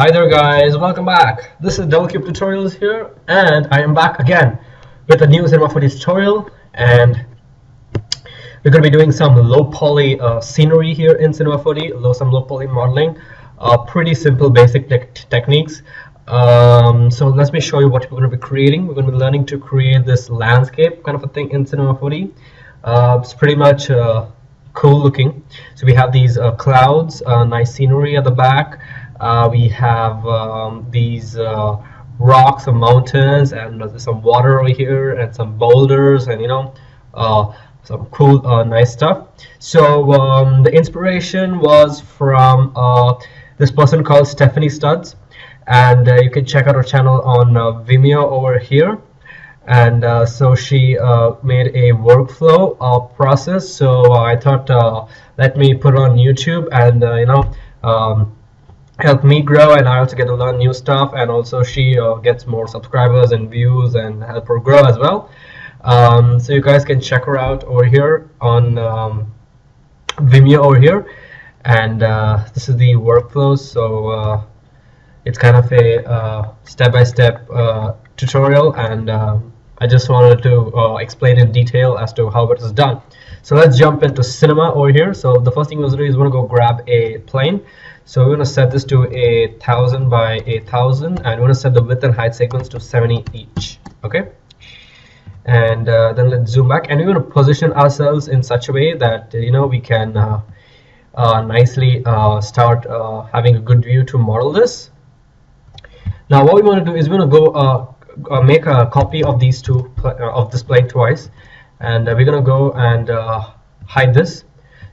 Hi there guys, welcome back. This is Cube Tutorials here, and I am back again with a new Cinema 4D tutorial, and we're going to be doing some low poly scenery here in Cinema 4D, some low poly modeling, pretty simple basic techniques. So let me show you what we're going to be creating. We're going to be learning to create this landscape kind of a thing in Cinema 4D. It's pretty much cool looking. So we have these clouds, nice scenery at the back. We have these rocks and mountains, and there's some water over here and some boulders, and some cool nice stuff. So the inspiration was from this person called Stephanie Studs, and you can check out her channel on Vimeo over here. And so she made a workflow process, so I thought let me put it on YouTube and help me grow, and I also get to learn new stuff, and also she gets more subscribers and views and help her grow as well. So you guys can check her out over here on Vimeo over here, and this is the workflow. So it's kind of a step-by-step tutorial, and I just wanted to explain in detail as to how it is done. So let's jump into cinema over here. So the first thing we're going to do is we're going to go grab a plane. So we're going to set this to 1000 by 1000, and we're going to set the width and height segments to 70 each. Okay, and then let's zoom back, and we're going to position ourselves in such a way that we can nicely start having a good view to model this. Now what we want to do is we're going to go make a copy of these two of this plane twice, and we're going to go and hide this.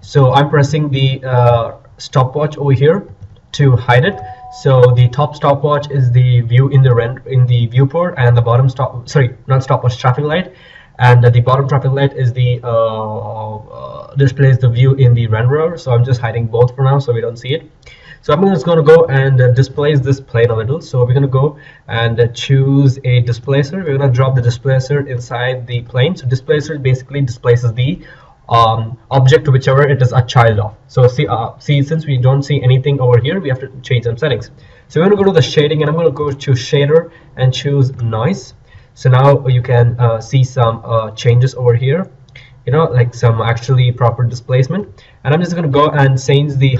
So I'm pressing the stopwatch over here to hide it. So the top stopwatch is the view in the viewport, and the bottom not stopwatch, traffic light, and the bottom traffic light is the displays the view in the renderer. So I'm just hiding both for now so we don't see it. So I'm just going to go and displace this plane a little. So we're going to go and choose a displacer. We're going to drop the displacer inside the plane. So displacer basically displaces the object, whichever it is a child of. So see, since we don't see anything over here, we have to change some settings. So we're going to go to the shading, and I'm going to go to shader and choose noise. So now you can see some changes over here, like some actually proper displacement. And I'm just going to go and change the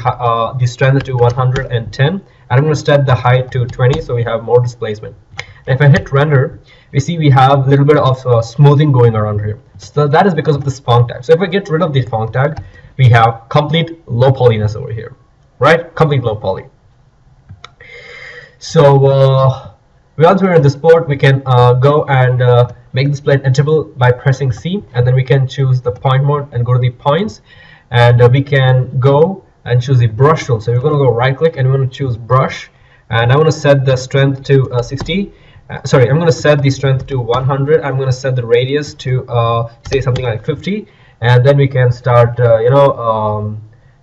strength to 110, and I'm going to set the height to 20, so we have more displacement. And if I hit render, we see we have a little bit of smoothing going around here. So that is because of this font tag. So if I get rid of the font tag, we have complete low polyness over here, right? Complete low poly. So once we're in this port, we can go and make this plane editable by pressing C, and then we can choose the point mode and go to the points, and we can go and choose the brush tool. So we're going to go right click and we're going to choose brush, and I'm going to set the strength to 60. I'm going to set the strength to 100. I'm going to set the radius to say something like 50, and then we can start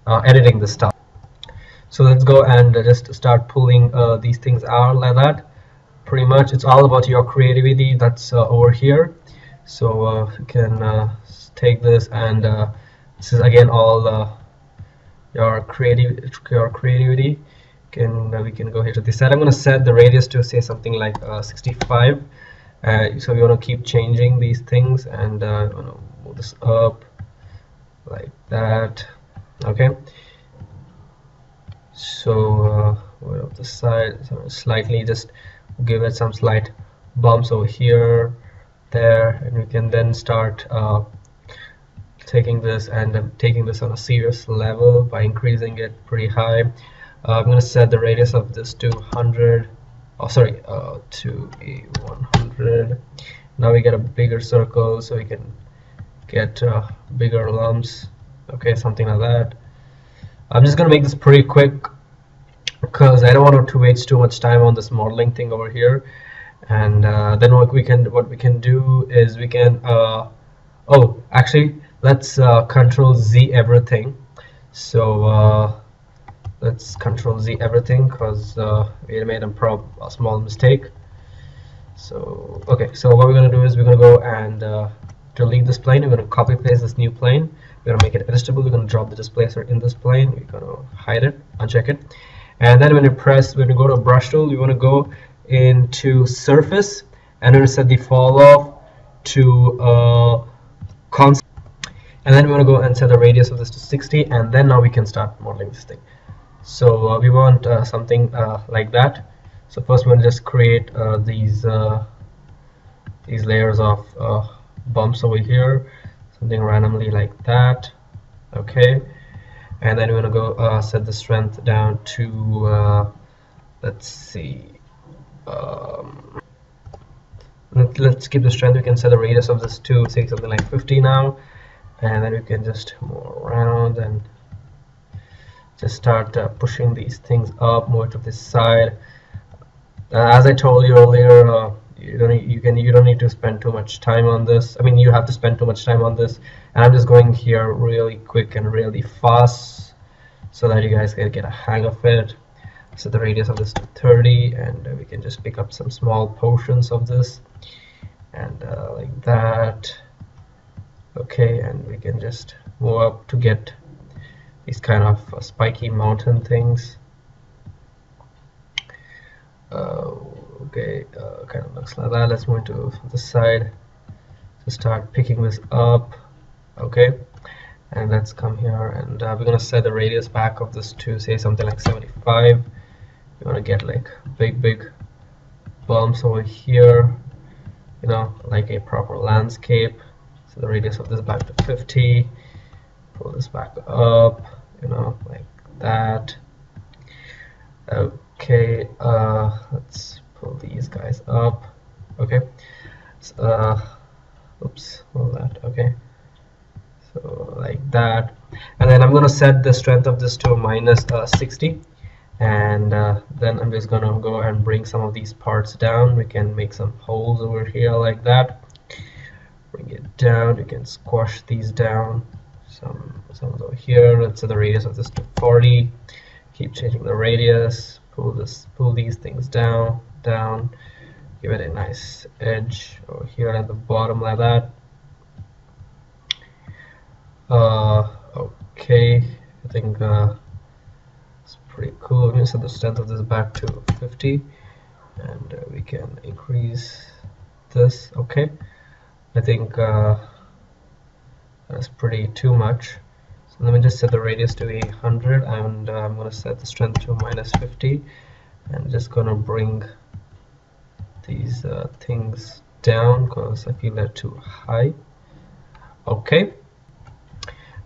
editing the stuff. So let's go and just start pulling these things out like that. Pretty much it's all about your creativity that's over here. So you can take this, and this is again all your creativity. We can go here to the side. I'm going to set the radius to say something like 65. So we want to keep changing these things, and I want to move this up like that. Okay, so we're off the side, so slightly just give it some slight bumps over here, there, and we can then start taking this and taking this on a serious level by increasing it pretty high. I'm going to set the radius of this to 100. To a 100. Now we get a bigger circle, so we can get bigger lumps. Okay, something like that. I'm just going to make this pretty quick because I don't want to waste too much time on this modeling thing over here. And then what we can do is we can actually let's Control Z everything. So let's Control Z everything because we made a small mistake. So okay, so what we're going to do is we're going to go and delete this plane. We're going to copy paste this new plane. We're going to make it editable. We're going to drop the displacer in this plane. We're going to hide it, uncheck it, And then when you go to brush tool, you want to go into surface and then set the fall off to constant. And then we want to go and set the radius of this to 60, and then now we can start modeling this thing. So we want something like that. So first we want to just create these layers of bumps over here, something randomly like that. Okay, and then we want to go set the strength down to let's see, let's keep the strength. We can set the radius of this to say something like 50 now, and then we can just move around and just start pushing these things up more to this side. As I told you earlier, you don't need to spend too much time on this. I mean, you have to spend too much time on this, and I'm just going here really quick and really fast so that you guys can get a hang of it. So the radius of this to 30, and we can just pick up some small portions of this, and like that. Okay, and we can just move up to get these kind of spiky mountain things. Okay, kind of looks like that. Let's move to the side to start picking this up. Okay, and let's come here, and we're gonna set the radius back of this to say something like 75. You want to get like big bumps over here, you know, like a proper landscape. So the radius of this back to 50. Pull this back up, you know, like that. Okay, let's pull these guys up. Okay, so, oops, all that. Okay, so like that, and then I'm gonna set the strength of this to minus 60, and then I'm just gonna go and bring some of these parts down. We can make some holes over here like that. Bring it down. You can squash these down. Some over here. Let's set the radius of this to 40. Keep changing the radius. Pull these things down. Give it a nice edge over here at the bottom like that. Okay, I think it's pretty cool. I'm gonna set the strength of this back to 50, and we can increase this. Okay, I think that's pretty too much. So let me just set the radius to 100, and I'm going to set the strength to minus 50, and just going to bring these things down because I feel they're too high. Okay,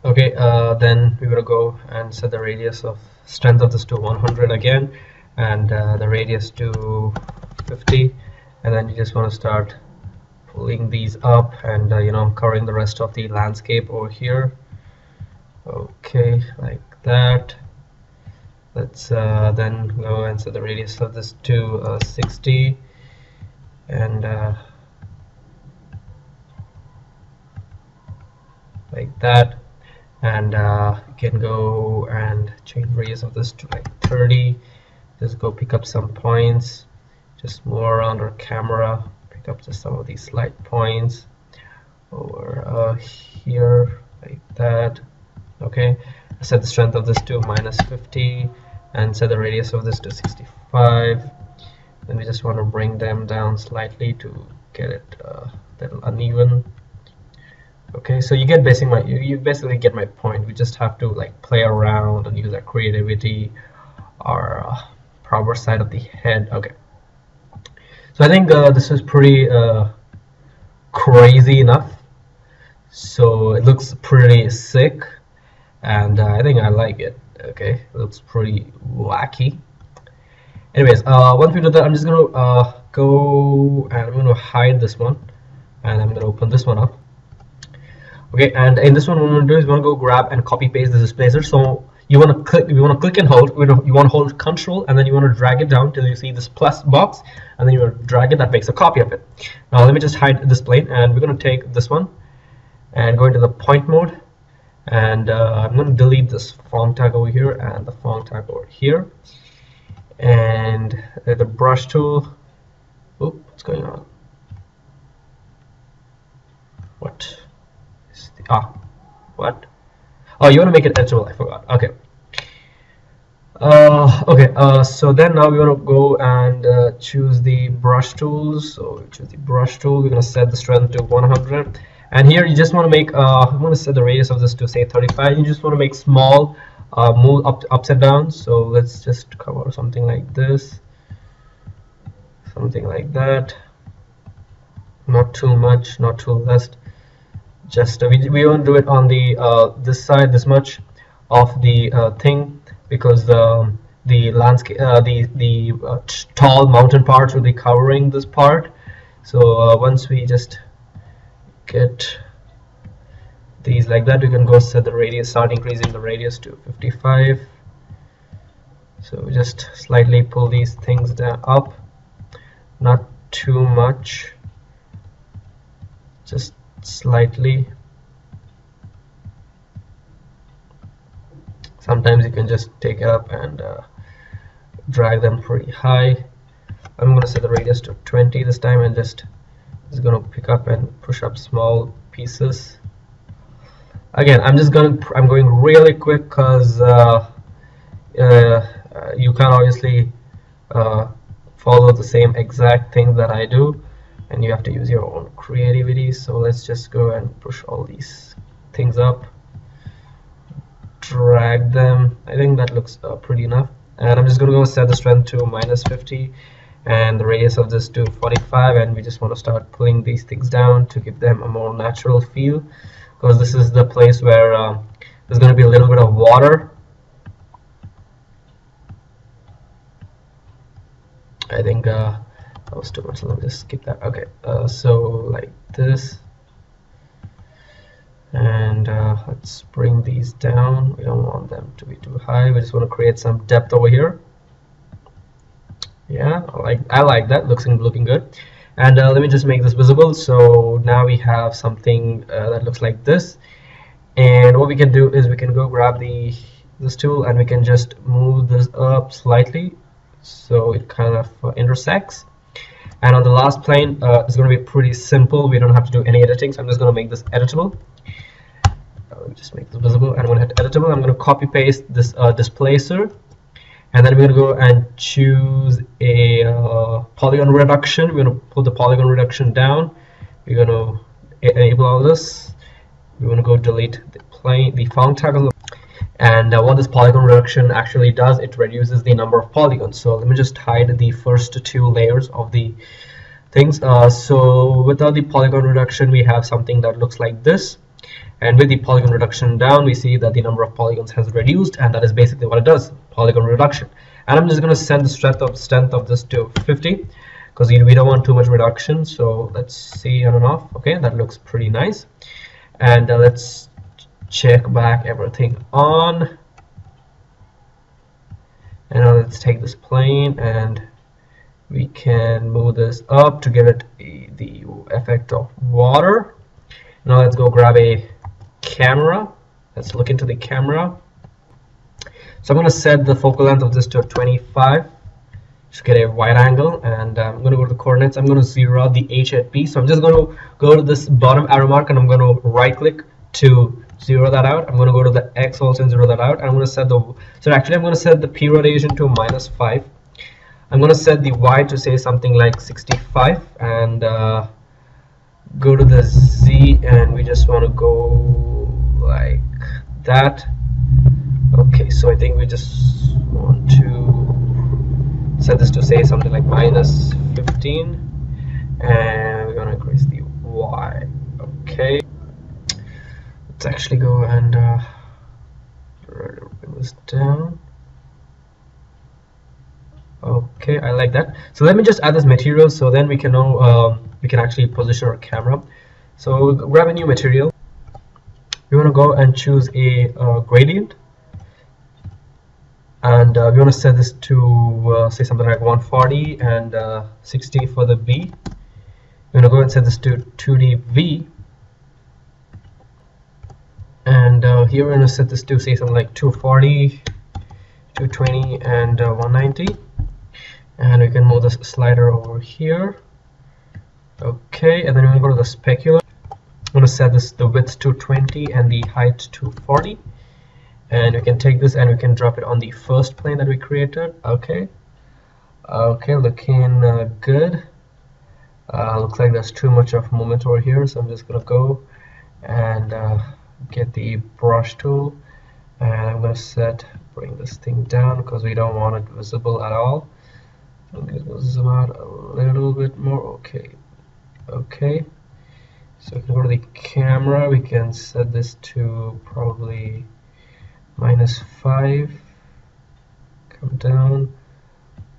then we're going to go and set the radius of strength of this to 100 again, and the radius to 50, and then you just want to start pulling these up and you know, covering the rest of the landscape over here. Okay, like that. Let's then go and set the radius of this to 60, and like that, and you can go and change the radius of this to like 30. Just go pick up some points, just move around our camera, pick up just some of these slight points over here like that. Okay, I set the strength of this to minus 50 and set the radius of this to 65. Then we just want to bring them down slightly to get it a little uneven. Okay, so you basically get my point. We just have to like play around and use our creativity, our proper side of the head. Okay, so I think this is pretty crazy enough. So it looks pretty sick, and I think I like it. Okay, it looks pretty wacky. Anyways, once we do that, I'm just gonna go and I'm gonna hide this one, and I'm gonna open this one up. Okay, and in this one, what we're gonna do is we're gonna go grab and copy paste the displacer. So you wanna click and hold. You wanna hold Control, and then you wanna drag it down till you see this plus box, and then you wanna drag it. That makes a copy of it. Now let me just hide this plane, and we're gonna take this one and go into the point mode, and I'm going to delete this font tag over here and the font tag over here, and the brush tool. Oop, what's going on? What is the what? Oh, you want to make it edgeable? I forgot. Okay. Okay, so then now we want to go and choose the brush tools. So we choose the brush tool. We're going to set the strength to 100, and here you just want to make I'm going to set the radius of this to say 35. You just want to make small move ups and downs. So let's just cover something like this, something like that. Not too much, not too less. Just we won't do it on the this side this much of the thing, because the landscape the tall mountain parts will be covering this part. So once we just get these like that, you can go set the radius, start increasing the radius to 55. So we just slightly pull these things down up, not too much, just slightly. Sometimes you can just take it up and drag them pretty high. I'm going to set the radius to 20 this time, and just going to pick up and push up small pieces. Again, I'm going really quick because you can't obviously follow the same exact thing that I do, and you have to use your own creativity. So let's just go and push all these things up, drag them. I think that looks pretty enough, and I'm just going to go set the strength to -50 and the radius of this to 45, and we just want to start pulling these things down to give them a more natural feel, because this is the place where there's going to be a little bit of water. I think that was too much, so let me just skip that. Okay, so like this, and let's bring these down. We don't want them to be too high. We just want to create some depth over here. Yeah, I like that. Looking good. And let me just make this visible. So now we have something that looks like this. And what we can do is we can go grab this tool, and we can just move this up slightly so it kind of intersects. And on the last plane, it's going to be pretty simple. We don't have to do any editing, so I'm just going to make this editable. Let me just make this visible, and I'm going to hit editable. I'm going to copy paste this displacer, and then we're going to go and choose a polygon reduction. We're going to pull the polygon reduction down. We're going to enable all this. We're going to go delete the font tag, and what this polygon reduction actually does, it reduces the number of polygons. So let me just hide the first two layers of the things. So without the polygon reduction, we have something that looks like this, and with the polygon reduction down, we see that the number of polygons has reduced, and that is basically what it does, polygon reduction. And I'm just going to set the strength of this to 50, because we don't want too much reduction. So let's see on and off. Okay, that looks pretty nice. And let's check back everything on, and now let's take this plane, and we can move this up to give it the effect of water. Now let's go grab a camera. Let's look into the camera. So I'm going to set the focal length of this to 25 to get a wide angle, and I'm going to go to the coordinates. I'm going to zero out the H at P. So I'm just going to go to this bottom arrow mark, and I'm going to right click to zero that out. I'm going to go to the X also and zero that out. And I'm going to set I'm going to set the P rotation to -5. I'm going to set the Y to say something like 65, and go to the Z, and we just want to go like that. Okay, so I think we just want to set this to say something like -15, and we're going to increase the Y. Okay, let's actually go and bring this down. Okay, I like that. So let me just add this material, so then we can know we can actually position our camera. So we'll grab a new material. We want to go and choose a gradient, and we want to set this to say something like 140 and 60 for the B. We're going to go and set this to 2D V, and here we're going to set this to say something like 240, 220, and 190. And we can move this slider over here. Okay, and then we're going to go to the specular. I'm going to set the width to 20 and the height to 40. and we can take this and we can drop it on the first plane that we created. Okay, looking good. Looks like there's too much of movement over here, so I'm just gonna go and get the brush tool, and I'm gonna bring this thing down because we don't want it visible at all. I'm gonna zoom out a little bit more. Okay, so we can go to the camera, we can set this to probably -5, come down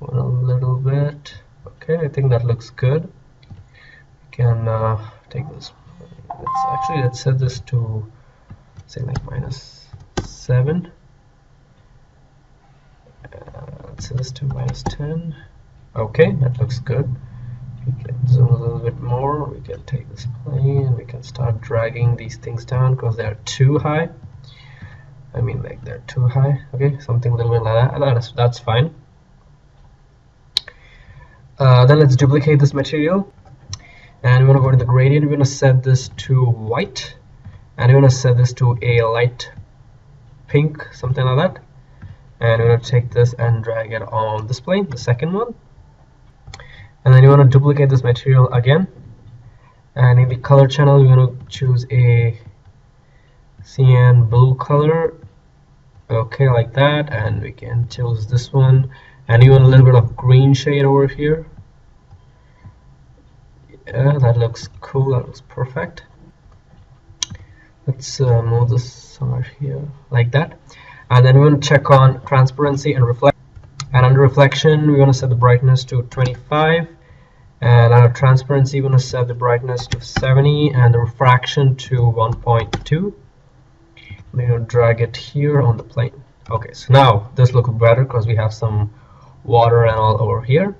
a little bit. Okay, I think that looks good. We can take this, let's set this to say like -7. Let's set this to -10. Okay, that looks good. We can zoom a little bit more. We can take this plane, we can start dragging these things down because they're too high. I mean, like, they're too high. Okay, something a little bit like that. That's fine. Then let's duplicate this material, and we want to go to the gradient. We're going to set this to white, and we're going to set this to a light pink, something like that. And we're going to take this and drag it on this plane, the second one. And then you want to duplicate this material again, and in the color channel we're going to choose a cyan blue color. Okay, like that. And we can choose this one, and you want a little bit of green shade over here. Yeah, that looks cool, that looks perfect. Let's move this somewhere here, like that. And then we're going to check on transparency and reflect. And under reflection, we're going to set the brightness to 25, and under transparency, we're going to set the brightness to 70 and the refraction to 1.2. We're going to drag it here on the plane. Okay, so now this looks better because we have some water and all over here.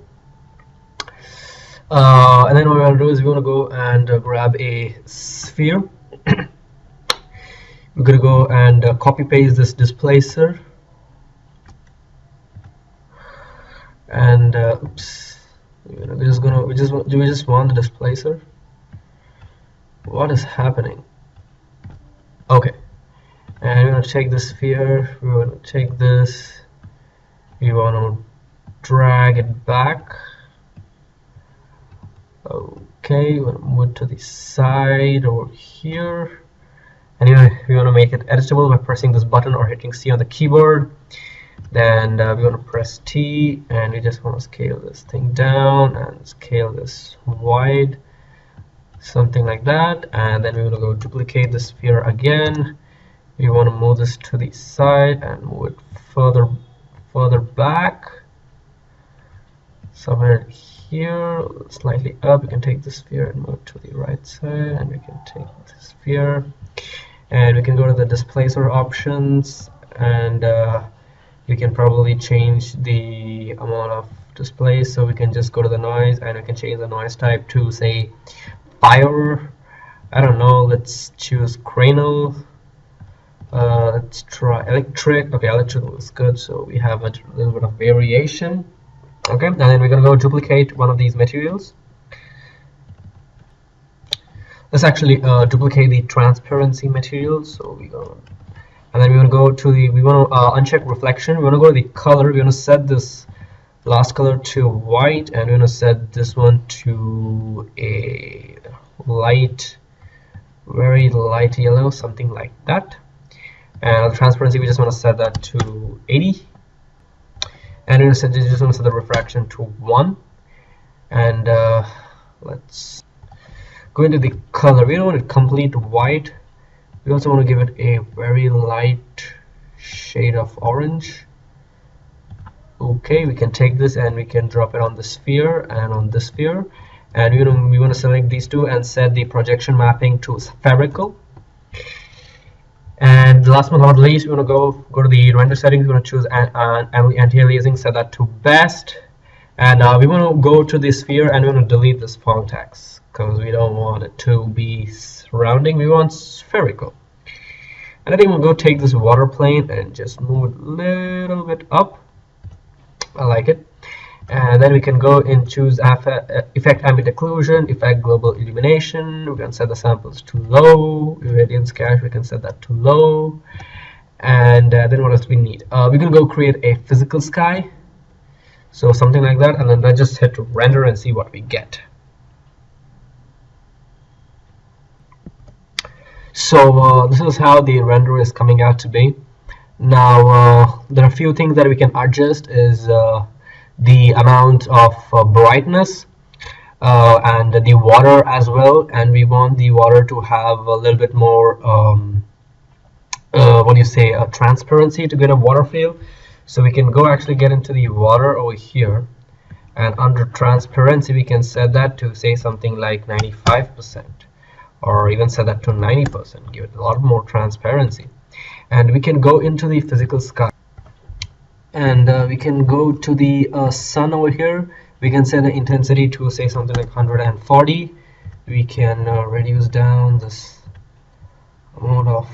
And then what we're going to do is we're going to go and grab a sphere. We're going to go and copy paste this displacer. And oops, we just want the displacer. What is happening? Okay, and we're going to take this sphere, we're going to take this, we want to drag it back. Okay, we're going to move to the side over here, and we want to make it editable by pressing this button or hitting C on the keyboard. Then we want to press T, and we just want to scale this thing down and scale this wide, something like that. And then we're going to go duplicate the sphere again. We want to move this to the side and move it further back, somewhere here, slightly up. We can take the sphere and move to the right side, and we can take the sphere, and we can go to the displacer options, and we can probably change the amount of display. So we can just go to the noise, and we can change the noise type to say fire. I don't know, let's choose cranial. Let's try electric. Okay, electric looks good, so we have a little bit of variation. Okay, and then we're gonna go duplicate one of these materials. Let's actually duplicate the transparency material. So we go, and then we want to go to the, we want to uncheck reflection. We want to go to the color. We want to set this last color to white, and we want to set this one to a light, very light yellow, something like that. And the transparency, we just want to set that to 80, and we just want to set the refraction to 1. And let's go into the color. We don't want it complete white. We also want to give it a very light shade of orange. Okay, we can take this and we can drop it on the sphere and on this sphere, and we want to select these two and set the projection mapping to spherical. And last but not least, we want to go to the render settings. We want to choose anti-aliasing, set that to best, and we want to go to the sphere and we want to delete this font text because we don't want it to be surrounding. We want spherical. And I think we'll go take this water plane and just move it a little bit up. I like it. And then we can go and choose effect ambient occlusion, effect global illumination. We can set the samples to low. Radiance cache, we can set that to low. And then what else we need? We're gonna go create a physical sky, so something like that, and then I just hit render and see what we get. So this is how the render is coming out to be. Now there are a few things that we can adjust, is the amount of brightness and the water as well, and we want the water to have a little bit more what do you say, transparency, to get a water feel. So we can go actually get into the water over here, and under transparency we can set that to say something like 95%, or even set that to 90%, give it a lot more transparency. And we can go into the physical sky, and we can go to the sun over here. We can set the intensity to say something like 140. We can reduce down this amount of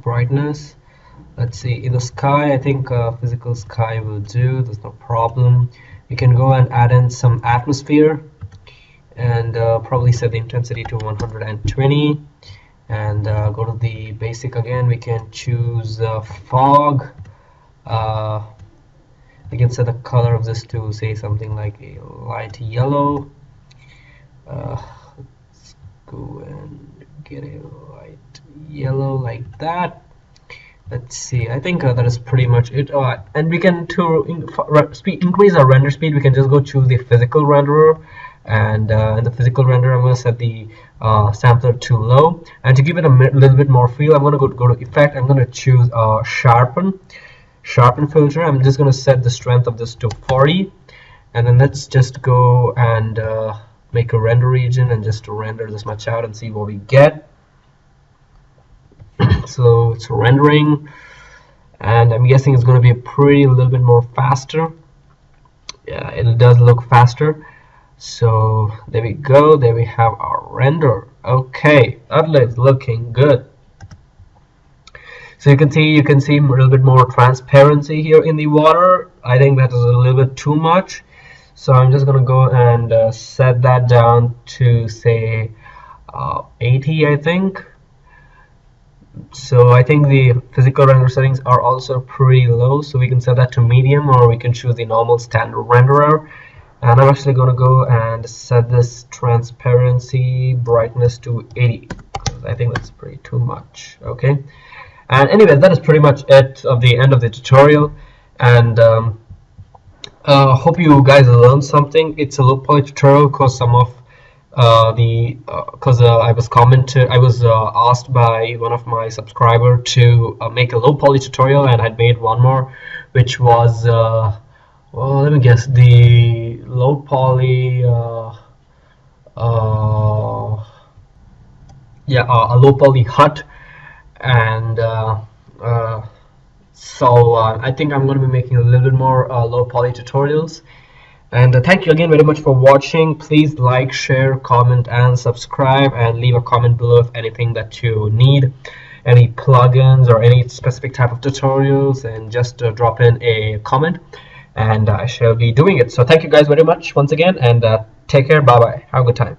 brightness. Let's see, in the sky, I think physical sky will do, there's no problem. We can go and add in some atmosphere, and probably set the intensity to 120, and go to the basic again. We can choose fog. We can set the color of this to say something like a light yellow. Let's go and get a light yellow like that. Let's see, I think that is pretty much it. And we can, to increase our render speed, we can just go choose the physical renderer, and in the physical renderer I'm going to set the sampler to low, and to give it a little bit more feel, I'm going to go to effect. I'm going to choose sharpen filter. I'm just going to set the strength of this to 40, and then let's just go and make a render region and just render this much out and see what we get. So it's rendering, and I'm guessing it's going to be a little bit more faster. Yeah, it does look faster. So there we go, there we have our render. Okay, that is looking good. So you can see a little bit more transparency here in the water. I think that is a little bit too much, so I'm just gonna go and set that down to say 80, I think. So I think the physical render settings are also pretty low, so we can set that to medium, or we can choose the normal standard renderer. And I'm actually going to go and set this transparency brightness to 80, because I think that's pretty too much. Okay, and anyway, that is pretty much it of the end of the tutorial, and hope you guys learned something. It's a low poly tutorial because some of I was asked by one of my subscriber to make a low poly tutorial, and I'd made one more, which was well, let me guess, the low poly a low poly hut, and so I think I'm going to be making a little bit more low poly tutorials. And thank you again very much for watching. Please like, share, comment, and subscribe, and leave a comment below if anything that you need, any plugins or any specific type of tutorials, and just drop in a comment, and I shall be doing it. So thank you guys very much once again, and take care. Bye bye. Have a good time.